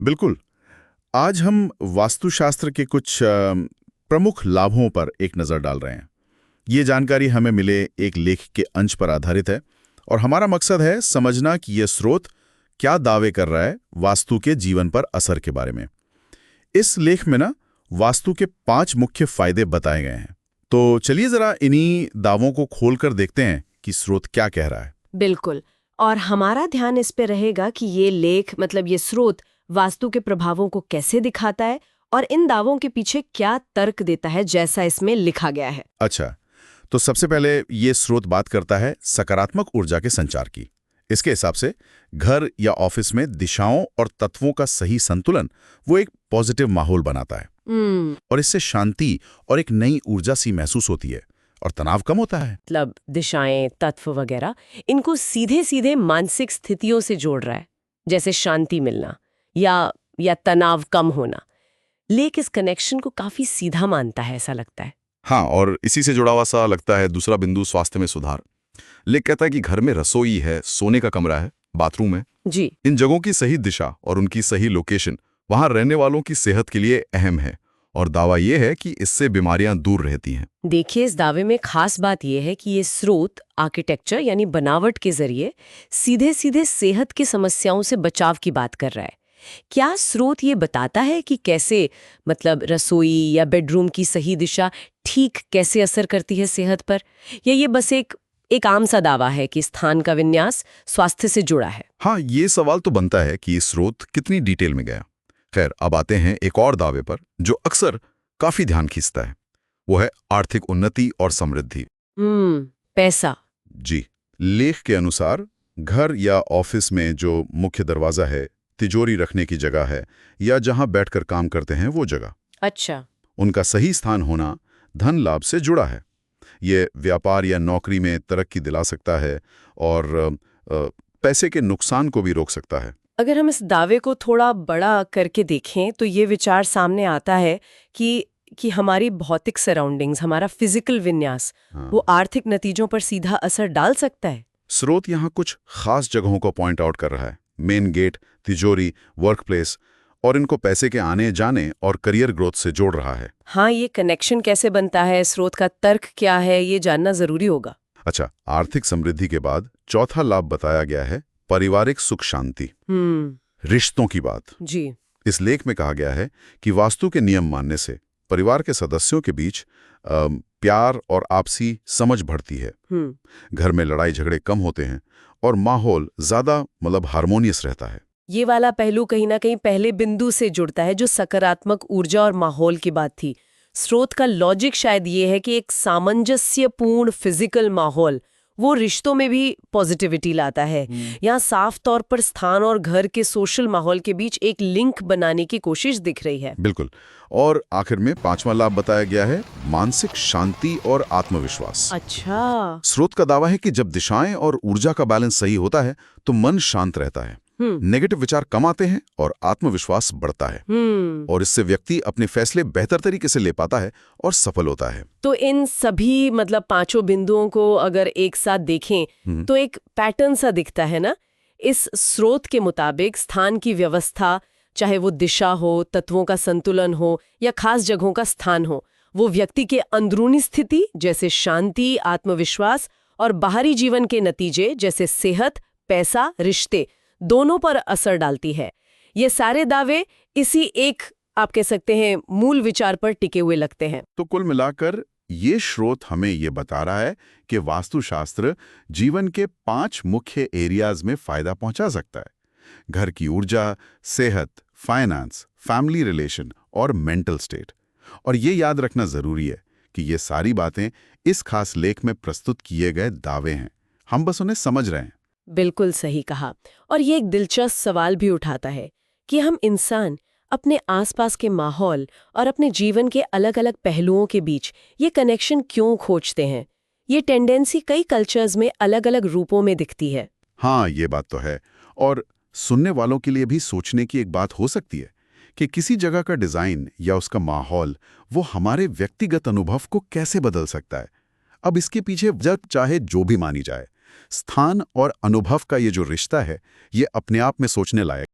बिल्कुल। आज हम वास्तुशास्त्र के कुछ प्रमुख लाभों पर एक नज़र डाल रहे हैं। ये जानकारी हमें मिले एक लेख के अंश पर आधारित है और हमारा मकसद है समझना कि यह स्रोत क्या दावे कर रहा है वास्तु के जीवन पर असर के बारे में। इस लेख में ना वास्तु के 5 मुख्य फायदे बताए गए हैं। तो चलिए जरा इन्हीं दावों को खोलकर देखते हैं कि स्रोत क्या कह रहा है। बिल्कुल। और हमारा ध्यान इस पे रहेगा कि ये लेख ये स्रोत वास्तु के प्रभावों को कैसे दिखाता है और इन दावों के पीछे क्या तर्क देता है, जैसा इसमें लिखा गया है। अच्छा, तो सबसे पहले ये स्रोत बात करता है सकारात्मक ऊर्जा के संचार की। इसके हिसाब से घर या ऑफिस में दिशाओं और तत्वों का सही संतुलन वो एक पॉजिटिव माहौल बनाता है और इससे शांति और एक नई ऊर्जा सी महसूस होती है और तनाव कम होता है। दिशाएं, तत्व वगैरह इनको सीधे सीधे मानसिक स्थितियों से जोड़ रहा है, जैसे शांति मिलना या तनाव कम होना। लेख इस कनेक्शन को काफी सीधा मानता है, ऐसा लगता है। हाँ, और इसी से जुड़ा हुआ सा लगता है दूसरा बिंदु, स्वास्थ्य में सुधार। लेख कहता है कि घर में रसोई है, सोने का कमरा है, बाथरूम है जी। इन जगहों की सही दिशा और उनकी सही लोकेशन वहां रहने वालों की सेहत के लिए अहम है और दावा यह है कि इससे बीमारियां दूर रहती हैं। देखिए, इस दावे में खास बात यह है कि ये स्रोत आर्किटेक्चर यानी बनावट के जरिए सीधे सीधे सेहत की समस्याओं से बचाव की बात कर रहा है। क्या स्रोत ये बताता है कि कैसे रसोई या बेडरूम की सही दिशा ठीक कैसे असर करती है सेहत पर, या ये बस एक आम सा दावा है कि स्थान का विन्यास स्वास्थ्य से जुड़ा है? हाँ, ये सवाल तो बनता है कि स्रोत कितनी डिटेल में गया। खैर, अब आते हैं एक और दावे पर जो अक्सर काफी ध्यान खींचता है। वो है आर्थिक उन्नति और समृद्धि। पैसा। जी। लेख के अनुसार घर या ऑफिस में जो मुख्य दरवाजा है, तिजोरी रखने की जगह है या जहां बैठकर काम करते हैं वो जगह, अच्छा। उनका सही स्थान होना धन लाभ से जुड़ा है। ये व्यापार या नौकरी में तरक्की दिला सकता है और पैसे के नुकसान को भी रोक सकता है। अगर हम इस दावे को थोड़ा बड़ा करके देखें तो ये विचार सामने आता है कि हमारी भौतिक सराउंडिंग्स, हमारा फिजिकल विन्यास, वो आर्थिक नतीजों पर सीधा असर डाल सकता है। स्रोत यहाँ कुछ खास जगहों को पॉइंट आउट कर रहा है। मेन गेट, तिजोरी, वर्क प्लेस, और इनको पैसे के आने जाने और करियर ग्रोथ से जोड़ रहा है। हाँ, ये कनेक्शन कैसे बनता है, स्रोत का तर्क क्या है, ये जानना जरूरी होगा। अच्छा, आर्थिक समृद्धि के बाद चौथा लाभ बताया गया है पारिवारिक सुख शांति, रिश्तों की बात। जी। इस लेख में कहा गया है कि वास्तु के नियम मानने से परिवार के सदस्यों के बीच प्यार और आपसी समझ बढ़ती है। घर में लड़ाई झगड़े कम होते हैं और माहौल ज्यादा हार्मोनियस रहता है। ये वाला पहलू कहीं ना कहीं पहले बिंदु से जुड़ता है, जो सकारात्मक ऊर्जा और माहौल की बात थी। स्रोत का लॉजिक शायद ये है कि एक सामंजस्यपूर्ण फिजिकल माहौल वो रिश्तों में भी पॉजिटिविटी लाता है। यहाँ साफ तौर पर स्थान और घर के सोशल माहौल के बीच एक लिंक बनाने की कोशिश दिख रही है। बिल्कुल। और आखिर में 5वां लाभ बताया गया है मानसिक शांति और आत्मविश्वास। अच्छा। स्रोत का दावा है कि जब दिशाएं और ऊर्जा का बैलेंस सही होता है तो मन शांत रहता है, नेगेटिव विचार कम आते हैं और आत्मविश्वास बढ़ता है और इससे व्यक्ति अपने फैसले बेहतर तरीके से ले पाता है और सफल होता है। तो इन सभी 5 बिंदुओं को अगर एक साथ देखें तो एक पैटर्न सा दिखता है ना। इस स्रोत के मुताबिक स्थान की व्यवस्था, चाहे वो दिशा हो, तत्वों का संतुलन हो या खास जगहों का स्थान हो, वो व्यक्ति के अंदरूनी स्थिति जैसे शांति, आत्मविश्वास और बाहरी जीवन के नतीजे जैसे सेहत, पैसा, रिश्ते, दोनों पर असर डालती है। ये सारे दावे इसी एक, आप कह सकते हैं, मूल विचार पर टिके हुए लगते हैं। तो कुल मिलाकर ये स्रोत हमें ये बता रहा है कि वास्तुशास्त्र जीवन के 5 मुख्य एरियाज में फायदा पहुंचा सकता है। घर की ऊर्जा, सेहत, फाइनेंस, फैमिली रिलेशन और मेंटल स्टेट। और ये याद रखना जरूरी है कि ये सारी बातें इस खास लेख में प्रस्तुत किए गए दावे हैं, हम बस उन्हें समझ रहे हैं। बिल्कुल सही कहा। और ये एक दिलचस्प सवाल भी उठाता है कि हम इंसान अपने आसपास के माहौल और अपने जीवन के अलग-अलग पहलुओं के बीच ये कनेक्शन क्यों खोजते हैं। ये टेंडेंसी कई कल्चर्स में अलग-अलग रूपों में दिखती है। हाँ, ये बात तो है। और सुनने वालों के लिए भी सोचने की एक बात हो सकती है कि किसी जगह का डिजाइन या उसका माहौल वो हमारे व्यक्तिगत अनुभव को कैसे बदल सकता है। अब इसके पीछे जग चाहे जो भी मानी जाए, स्थान और अनुभव का ये जो रिश्ता है, ये अपने आप में सोचने लायक